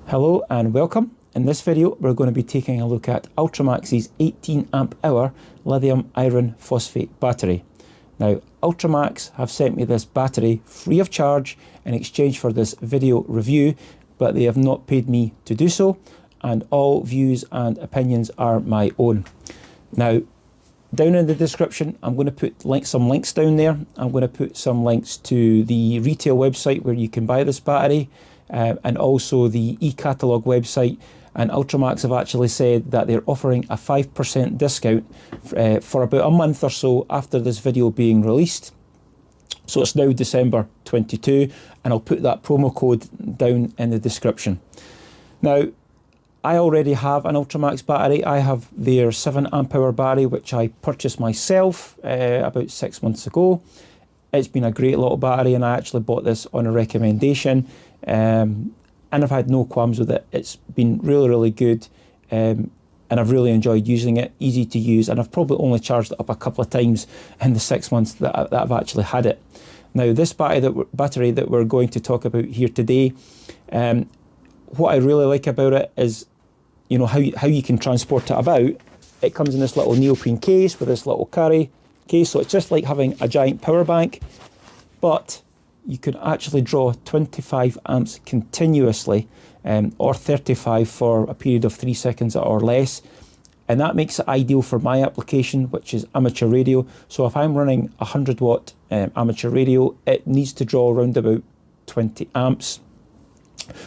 Hello and welcome. In this video we're going to be taking a look at UltraMax's 18 amp hour lithium iron phosphate battery. Now UltraMax have sent me this battery free of charge in exchange for this video review, but they have not paid me to do so, and all views and opinions are my own. Now down in the description I'm going to put some links down there. I'm going to put some links to the retail website where you can buy this battery, and also the e-catalog website, and UltraMax have actually said that they're offering a 5% discount for about a month or so after this video being released. So it's now December 22, and I'll put that promo code down in the description. Now I already have an UltraMax battery. I have their 7 amp hour battery which I purchased myself about 6 months ago. It's been a great little battery, and I actually bought this on a recommendation, and I've had no qualms with it. It's been really good, and I've really enjoyed using it. Easy to use, and I've probably only charged it up a couple of times in the 6 months that I've actually had it. Now this battery that we're going to talk about here today, what I really like about it is, you know, how you can transport it about. It comes in this little neoprene case with this little carry case, so it's just like having a giant power bank, but you can actually draw 25 amps continuously, or 35 for a period of 3 seconds or less, and that makes it ideal for my application, which is amateur radio. So if I'm running 100 watt amateur radio, it needs to draw around about 20 amps.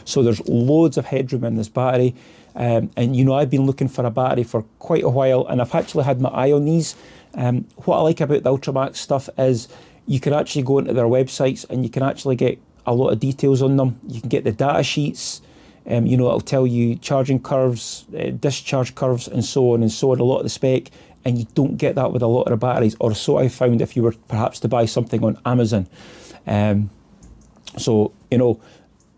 So there's loads of headroom in this battery, and you know, I've been looking for a battery for quite a while, and I've actually had my eye on these. What I like about the UltraMax stuff is you can actually go into their websites and you can actually get a lot of details on them. You can get the data sheets, you know, it'll tell you charging curves, discharge curves, and so on, a lot of the spec, and you don't get that with a lot of the batteries, or so I found if you were perhaps to buy something on Amazon. So, you know,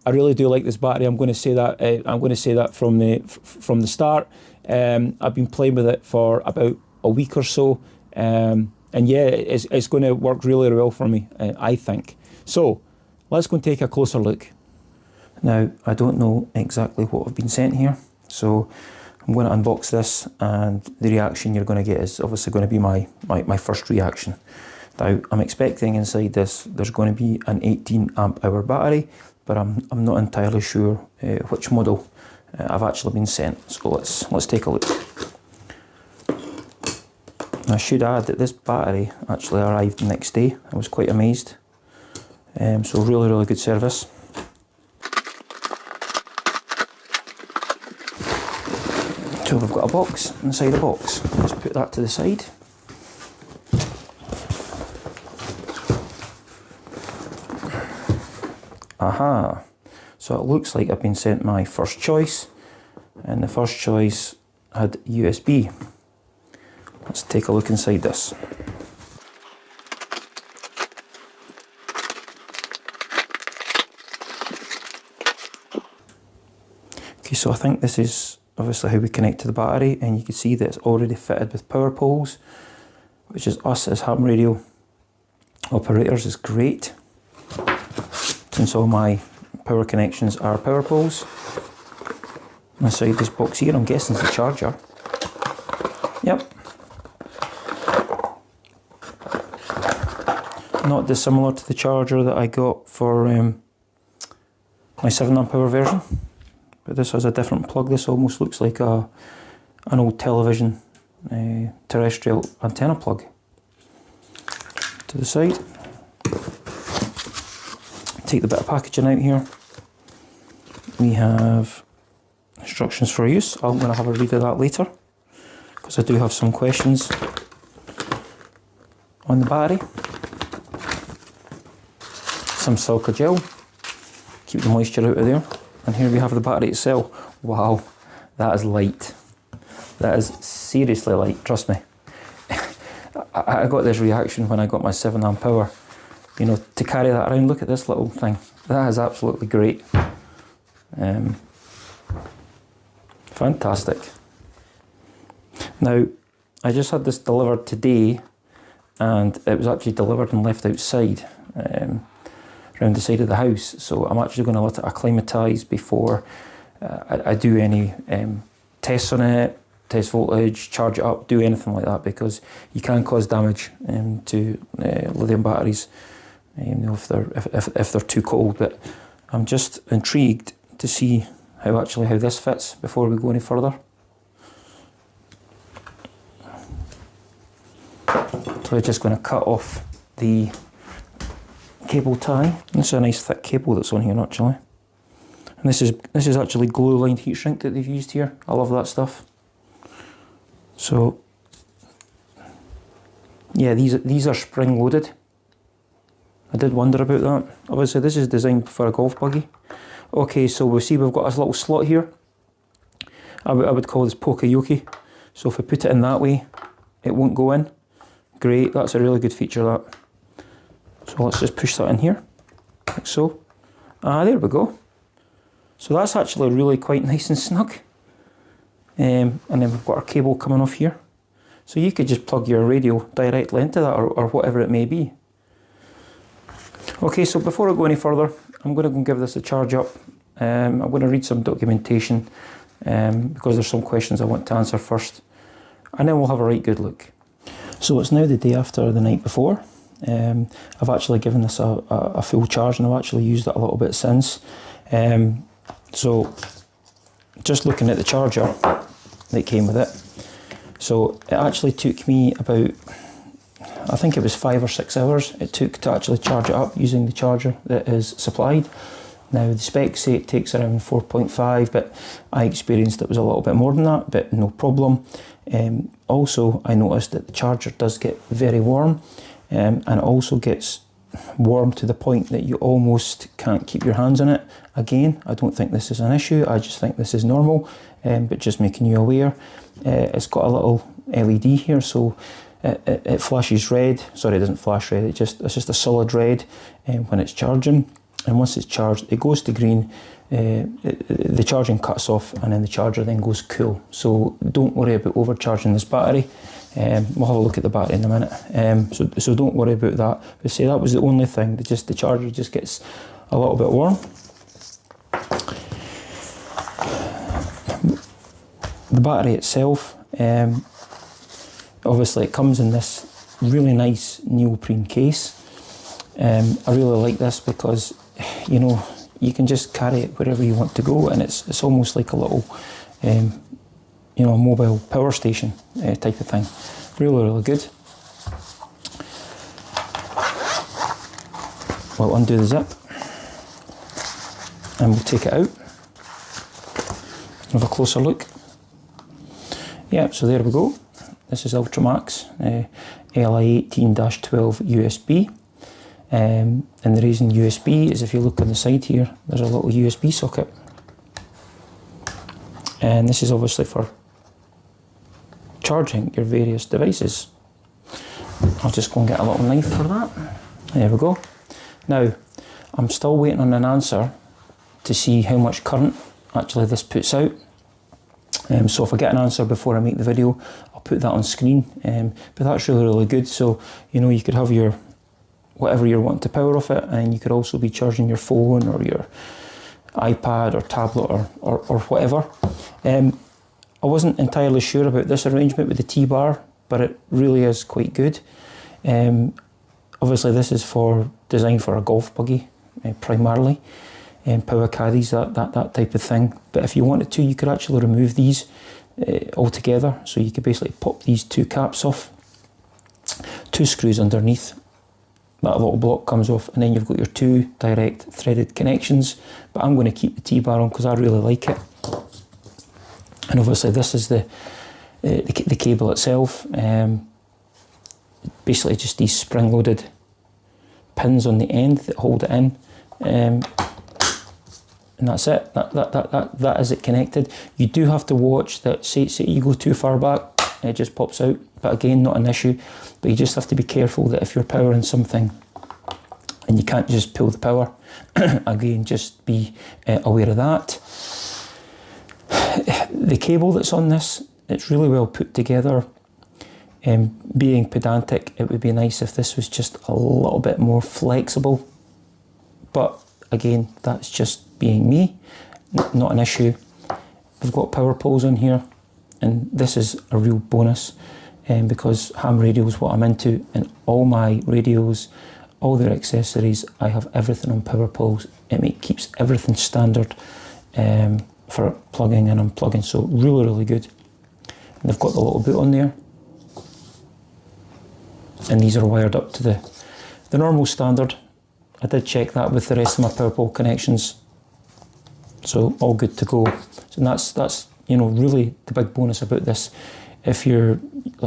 I really do like this battery. I'm going to say that from the start. I've been playing with it for about a week or so, and yeah, it's going to work really well for me, I think. So let's go and take a closer look. Now I don't know exactly what I've been sent here, so I'm going to unbox this, and the reaction you're going to get is obviously going to be my first reaction. Now I'm expecting inside this there's going to be an 18 amp hour battery, but I'm not entirely sure which model I've actually been sent. So let's take a look. I should add that this battery actually arrived the next day. I was quite amazed. So really good service. So we've got a box inside the box. Let's put that to the side. Aha! So it looks like I've been sent my first choice, and the first choice had USB. Let's take a look inside this. Okay, so I think this is obviously how we connect to the battery, and you can see that it's already fitted with power poles, which is us as ham radio operators is great, since all my power connections are power poles. Inside this box here, I'm guessing it's the charger. Yep. Not dissimilar to the charger that I got for my 7 amp hour version, but this has a different plug. This almost looks like an old television terrestrial antenna plug. To the side. Take the bit of packaging out here. We have instructions for use. I'm going to have a read of that later, because I do have some questions on the battery. Some silica gel, keep the moisture out of there, and here we have the battery itself. Wow, that is light. That is seriously light, trust me. I got this reaction when I got my 7 amp hour. You know, to carry that around, look at this little thing. That is absolutely great. Fantastic. Now, I just had this delivered today, and it was actually delivered and left outside. Around the side of the house, so I'm actually going to let it acclimatise before I do any tests on it, test voltage, charge it up, do anything like that, because you can cause damage to lithium batteries, you know, if they're too cold. But I'm just intrigued to see how this fits before we go any further. So we're just going to cut off the cable tie. This is a nice thick cable that's on here actually. And this is actually glue lined heat shrink that they've used here. I love that stuff. So yeah, these are spring loaded. I did wonder about that. Obviously this is designed for a golf buggy. Okay, so we see we've got this little slot here. I would call this poka-yoke. So if we put it in that way, it won't go in. Great, that's a really good feature, that. So let's just push that in here, like so. There we go. So that's actually really quite nice and snug. And then we've got our cable coming off here. So you could just plug your radio directly into that, or whatever it may be. Okay, so before I go any further, I'm going to go and give this a charge up. I'm going to read some documentation because there's some questions I want to answer first. And then we'll have a right good look. So it's now the day after the night before. I've actually given this a full charge, and I've actually used it a little bit since. So just looking at the charger that came with it, so it actually took me about, I think it was 5 or 6 hours it took to actually charge it up using the charger that is supplied. Now the specs say it takes around 4.5, but I experienced it was a little bit more than that, but no problem. Also, I noticed that the charger does get very warm, and it also gets warm to the point that you almost can't keep your hands on it. Again, I don't think this is an issue, I just think this is normal, but just making you aware. It's got a little LED here, so it flashes red. Sorry, it doesn't flash red, it's just a solid red when it's charging. And once it's charged, it goes to green, the charging cuts off, and then the charger then goes cool. So don't worry about overcharging this battery. We'll have a look at the battery in a minute. So don't worry about that. But say that was the only thing, the charger just gets a little bit warm. The battery itself, obviously it comes in this really nice neoprene case. I really like this because, you know, you can just carry it wherever you want to go, and it's almost like a little, you know, mobile power station type of thing. Really, really good. We'll undo the zip, and we'll take it out. Have a closer look. Yeah, so there we go. This is UltraMax LI18-12 USB. And the reason USB is, if you look on the side here, there's a little USB socket. And this is obviously for charging your various devices. I'll just go and get a little knife for that. There we go. Now, I'm still waiting on an answer to see how much current actually this puts out. So if I get an answer before I make the video, I'll put that on screen. But that's really, really good. So, you know, you could have your whatever you're wanting to power off it, and you could also be charging your phone or your iPad or tablet or whatever. I wasn't entirely sure about this arrangement with the T-bar, but it really is quite good. Obviously this is designed for a golf buggy primarily, power caddies, that type of thing. But if you wanted to, you could actually remove these altogether. So you could basically pop these two caps off, 2 screws underneath, that little block comes off, and then you've got your 2 direct threaded connections. But I'm going to keep the T-bar on because I really like it. And obviously this is the cable itself. Basically just these spring-loaded pins on the end that hold it in. And that's it. That is it connected. You do have to watch that, say you go too far back, it just pops out. But again, not an issue. But you just have to be careful that if you're powering something and you can't just pull the power, again, just be aware of that. The cable that's on this, it's really well put together. Being pedantic, it would be nice if this was just a little bit more flexible. But again, that's just being me, not an issue. we've got power poles on here, and this is a real bonus because ham radio is what I'm into, and all my radios, all their accessories, I have everything on power poles. It keeps everything standard for plugging and unplugging, so really, really good. And they've got the little boot on there, and these are wired up to the normal standard. I did check that with the rest of my power pole connections, so all good to go. So that's you know, really the big bonus about this. If you're,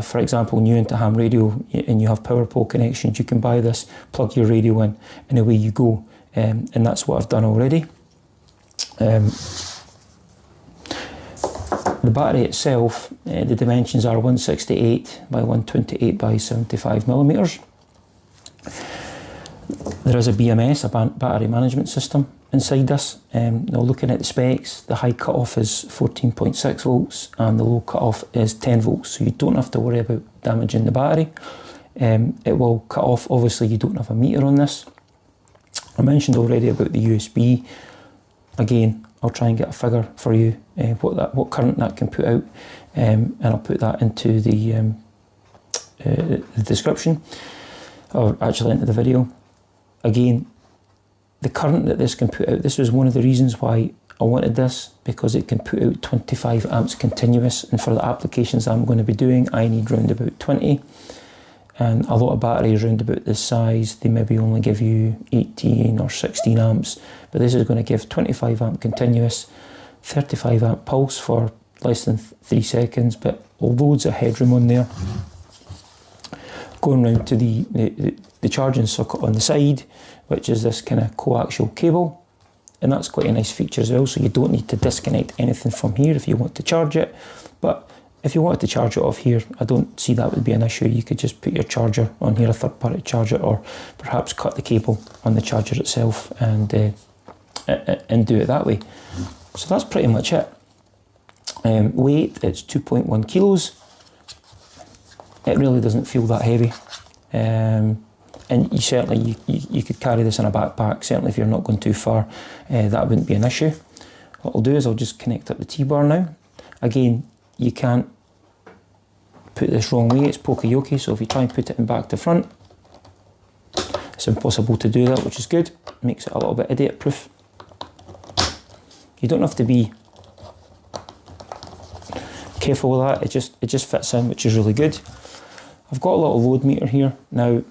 for example, new into ham radio and you have power pole connections, you can buy this, plug your radio in, and away you go. And that's what I've done already. The battery itself, the dimensions are 168 by 128 by 75 millimeters. There is a BMS, a battery management system, inside this. Now looking at the specs, the high cutoff is 14.6 volts and the low cutoff is 10 volts, so you don't have to worry about damaging the battery. It will cut off, obviously you don't have a meter on this. I mentioned already about the USB. Again, I'll try and get a figure for you, what current that can put out, and I'll put that into the description, or actually into the video. Again, the current that this can put out, this was one of the reasons why I wanted this, because it can put out 25 amps continuous, and for the applications I'm going to be doing, I need round about 20. And a lot of batteries around about this size, they maybe only give you 18 or 16 amps, but this is going to give 25 amp continuous, 35 amp pulse for less than 3 seconds, but loads of headroom on there. Going round to the charging socket on the side, which is this kind of coaxial cable, and that's quite a nice feature as well, so you don't need to disconnect anything from here if you want to charge it. But if you wanted to charge it off here, I don't see that would be an issue. You could just put your charger on here, a third-party charger, or perhaps cut the cable on the charger itself and do it that way. So that's pretty much it. Weight, it's 2.1 kilos. It really doesn't feel that heavy. And you certainly, you could carry this in a backpack, certainly if you're not going too far, that wouldn't be an issue. What I'll do is I'll just connect up the T-bar now. Again, you can't put this wrong way, it's poka-yoke, so if you try and put it in back to front, it's impossible to do that, which is good. Makes it a little bit idiot proof. You don't have to be careful with that, it just fits in, which is really good. I've got a little load meter here. Now,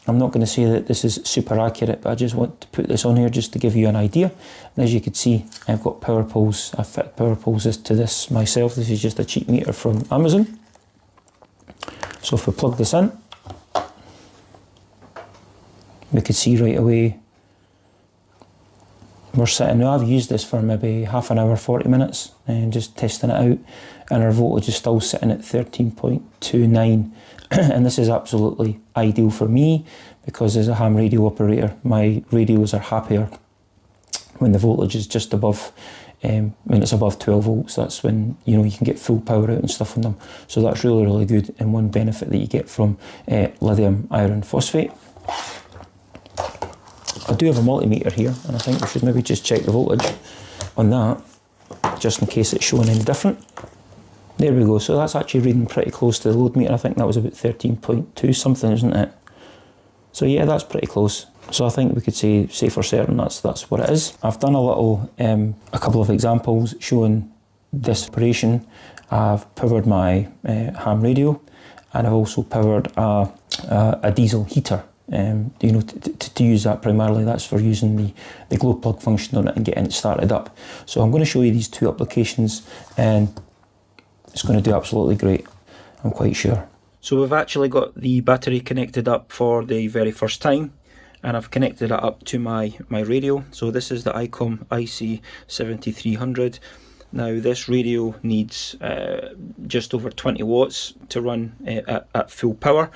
I'm not going to say that this is super accurate, but I just want to put this on here just to give you an idea. And as you can see, I've got power poles. I've fit power poles to this myself. This is just a cheap meter from Amazon. So if we plug this in, we could see right away we're sitting. Now I've used this for maybe half an hour, 40 minutes, and just testing it out, and our voltage is still sitting at 13.29. And this is absolutely ideal for me, because as a ham radio operator, my radios are happier when the voltage is just above, when it's above 12 volts. That's when, you know, you can get full power out and stuff on them. So that's really, really good, and one benefit that you get from lithium iron phosphate. I do have a multimeter here, and I think we should maybe just check the voltage on that, just in case it's showing any different. There we go, so that's actually reading pretty close to the load meter. I think that was about 13.2 something, isn't it? So yeah, that's pretty close. So I think we could say for certain that's what it is. I've done a couple of examples showing this operation. I've powered my ham radio, and I've also powered a diesel heater. You know, to use that primarily, that's for using the glow plug function on it and getting it started up. So I'm going to show you these two applications, and it's going to do absolutely great, I'm quite sure. So we've actually got the battery connected up for the very first time, and I've connected it up to my radio. So this is the ICOM IC7300. Now this radio needs just over 20 watts to run at full power.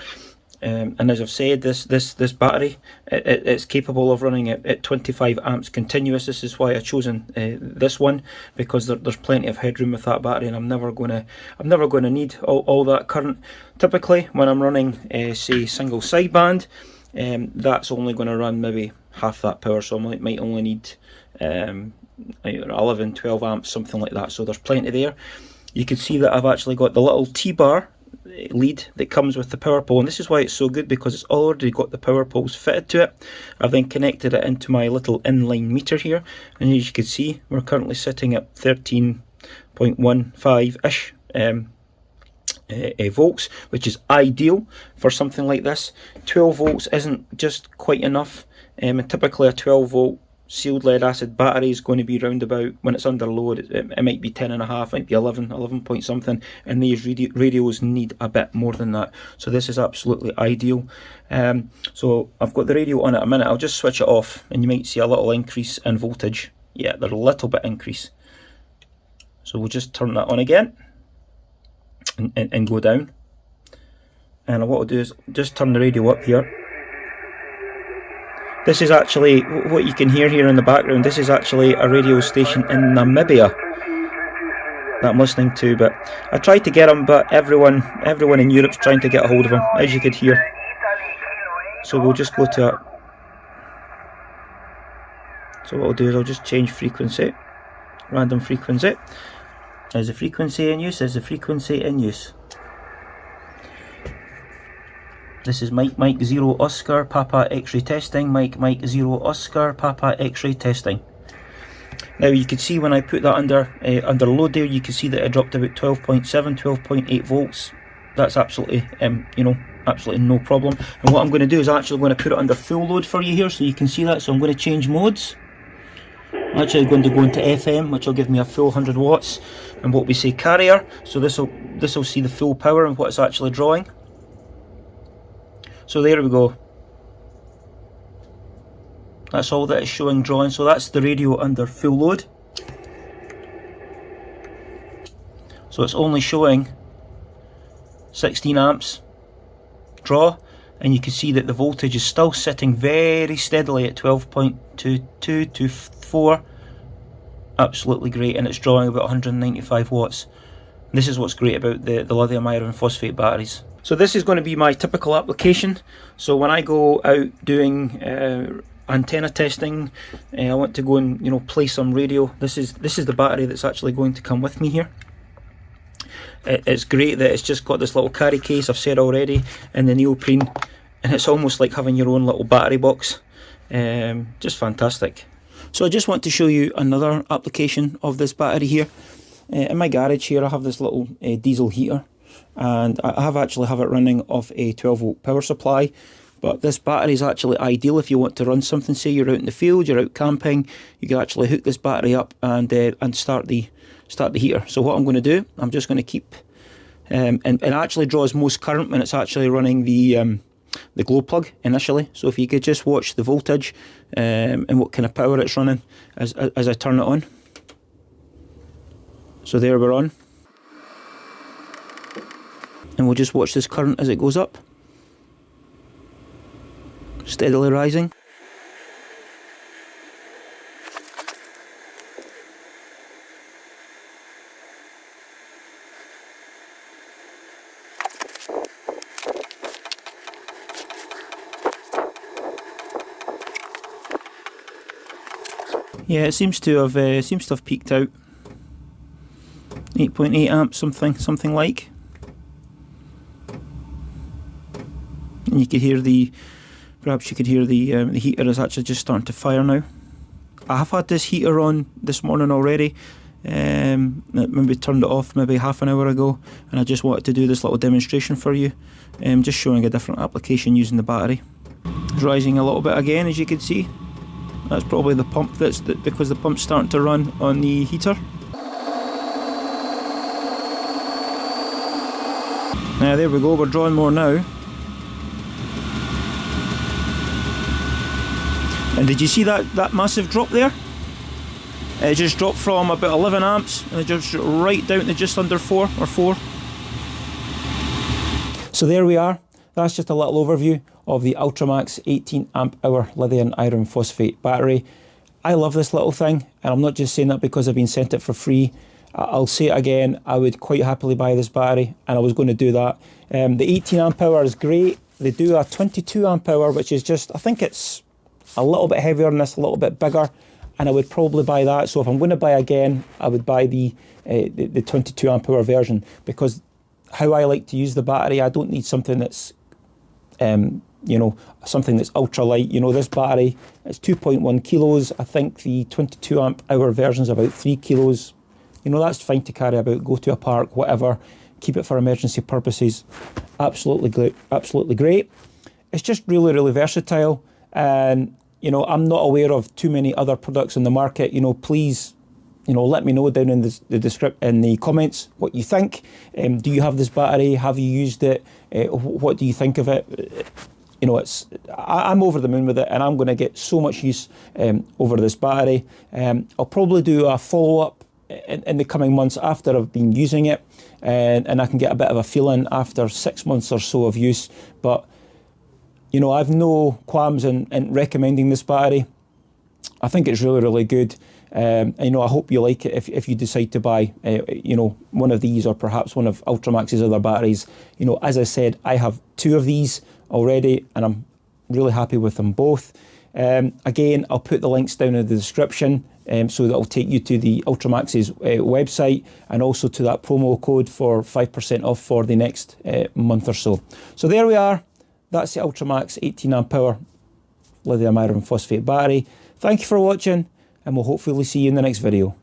And as I've said, this battery, it's capable of running at 25 amps continuous. This is why I've chosen this one, because there's plenty of headroom with that battery, and I'm never going to need all that current. Typically, when I'm running say single sideband, that's only going to run maybe half that power, so I might only need 11, 12 amps, something like that. So there's plenty there. You can see that I've actually got the little T-bar lead that comes with the power pole, and this is why it's so good, because it's already got the power poles fitted to it. I've then connected it into my little inline meter here, and as you can see, we're currently sitting at 13.15-ish volts, which is ideal for something like this. 12 volts isn't just quite enough, and typically a 12 volt sealed lead acid battery is going to be round about, when it's under load, it might be 10.5, might be 11 point something, and these radios need a bit more than that. So this is absolutely ideal. So I've got the radio on at a minute. I'll just switch it off and you might see a little increase in voltage. Yeah, there's a little bit increase. So we'll just turn that on again and go down. And what I'll do is just turn the radio up here. This is actually, what you can hear here in the background, this is actually a radio station in Namibia that I'm listening to, but I tried to get him, but everyone in Europe's trying to get a hold of him, as you could hear. So we'll just go to it. So what I'll do is I'll just change frequency, random frequency. Is the frequency in use? Is the frequency in use? This is Mike 0 Oscar Papa X-ray testing. Mike 0 Oscar Papa X-ray testing. Now you can see when I put that under load there, you can see that it dropped about 12.7, 12.8 volts. That's absolutely absolutely no problem. And what I'm going to do is actually going to put it under full load for you here, so you can see that. So I'm going to change modes. I'm actually going to go into FM, which will give me a full 100 watts, and what we say carrier. So this will see the full power and what it's actually drawing. So there we go. That's all that it's showing drawing. So that's the radio under full load. So it's only showing 16 amps draw, and you can see that the voltage is still sitting very steadily at 12.22 to 4. Absolutely great, and it's drawing about 195 watts. And this is what's great about the lithium iron phosphate batteries. So this is going to be my typical application. So when I go out doing antenna testing, I want to go and play some radio. This is the battery that's actually going to come with me here. It's great that it's just got this little carry case, I've said already, and the neoprene, and it's almost like having your own little battery box. Just fantastic. So I just want to show you another application of this battery here. In my garage here I have this little diesel heater, and I have it running off a 12 volt power supply, but this battery is actually ideal if you want to run something. Say you're out in the field, you're out camping, you can actually hook this battery up and start the heater. So what I'm going to do, I'm just going to keep and it actually draws most current when it's actually running the glow plug initially. So if you could just watch the voltage and what kind of power it's running as I turn it on. So there we're on. And we'll just watch this current as it goes up. Steadily rising. Yeah, it seems to have peaked out. 8.8 amps, something like. And you could hear perhaps you could hear the heater is actually just starting to fire now. I have had this heater on this morning already. Maybe turned it off maybe half an hour ago, and I just wanted to do this little demonstration for you. Just showing a different application using the battery. It's rising a little bit again, as you can see. That's probably the pump because the pump's starting to run on the heater. Now there we go, we're drawing more now. And did you see that massive drop there? It just dropped from about 11 amps and it just right down to just under 4 or 4. So there we are. That's just a little overview of the UltraMax 18 amp hour lithium iron phosphate battery. I love this little thing, and I'm not just saying that because I've been sent it for free. I'll say it again, I would quite happily buy this battery, and I was going to do that. The 18 amp hour is great. They do a 22 amp hour, which is just, I think it's a little bit heavier than this, a little bit bigger. and I would probably buy that. So if I'm going to buy again, I would buy the 22 amp hour version, because how I like to use the battery, I don't need something that's you know, something that's ultra light. You know, this battery is 2.1 kilos. I think the 22 amp hour version is about 3 kilos. You know, that's fine to carry about, go to a park, whatever, keep it for emergency purposes. Absolutely great, absolutely great. It's just really, really versatile. And, you know, I'm not aware of too many other products in the market. You know, please, you know, let me know down in the comments what you think. Do you have this battery? Have you used it? What do you think of it? You know, I'm over the moon with it, and I'm going to get so much use over this battery. I'll probably do a follow-up in the coming months after I've been using it, and I can get a bit of a feeling after 6 months or so of use. But, you know, I've no qualms in recommending this battery. I think it's really, really good. You know, I hope you like it if you decide to buy, you know, one of these or perhaps one of UltraMax's other batteries. You know, as I said, I have 2 of these already, and I'm really happy with them both. Again, I'll put the links down in the description, so that'll take you to the UltraMax's website, and also to that promo code for 5% off for the next month or so. So there we are. That's the UltraMax 18 amp hour lithium iron phosphate battery. Thank you for watching, and we'll hopefully see you in the next video.